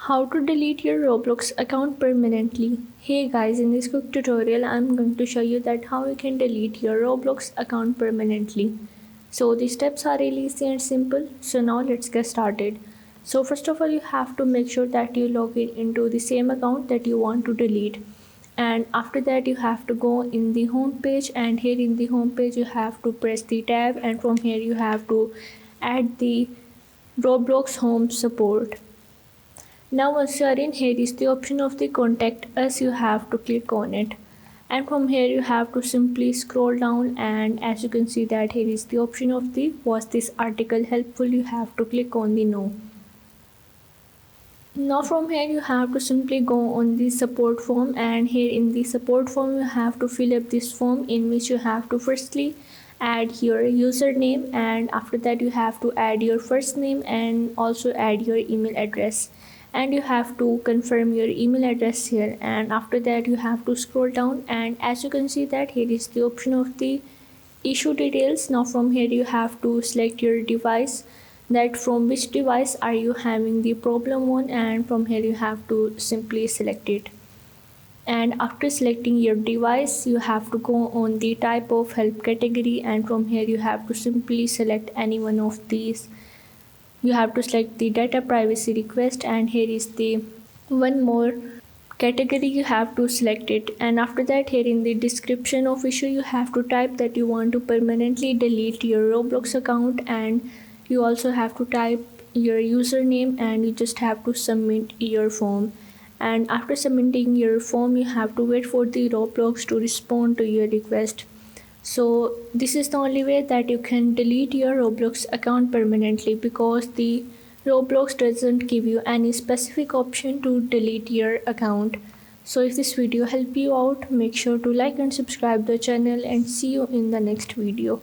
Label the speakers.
Speaker 1: How to delete your Roblox account permanently. Hey guys, in this quick tutorial I'm going to show you that how you can delete your Roblox account permanently. So the steps are really easy and simple. So now let's get started. So first of all, you have to make sure that you log in into the same account that you want to delete. And after that you have to go in the home page, and here in the home page you have to press the tab, and from here you have to add the Roblox home support. Now once you are in, here is the option of the contact us. You have to click on it, and from here you have to simply scroll down, and as you can see that here is the option of the was this article helpful. You have to click on the no. Now from here you have to simply go on the support form, and here in the support form you have to fill up this form, in which you have to firstly add your username, and after that you have to add your first name and also add your email address, and you have to confirm your email address here, and after that you have to scroll down, and as you can see that here is the option of the issue details. Now from here you have to select your device, that from which device are you having the problem on, and from here you have to simply select it. And after selecting your device you have to go on the type of help category, and from here you have to simply select any one of these. You have to select the data privacy request, and here is the one more category, you have to select it. And after that, here in the description of issue you have to type that you want to permanently delete your Roblox account, and you also have to type your username, and you just have to submit your form. And after submitting your form you have to wait for the Roblox to respond to your request. So this is the only way that you can delete your Roblox account permanently, because the Roblox doesn't give you any specific option to delete your account. So if this video helped you out, make sure to like and subscribe the channel, and see you in the next video.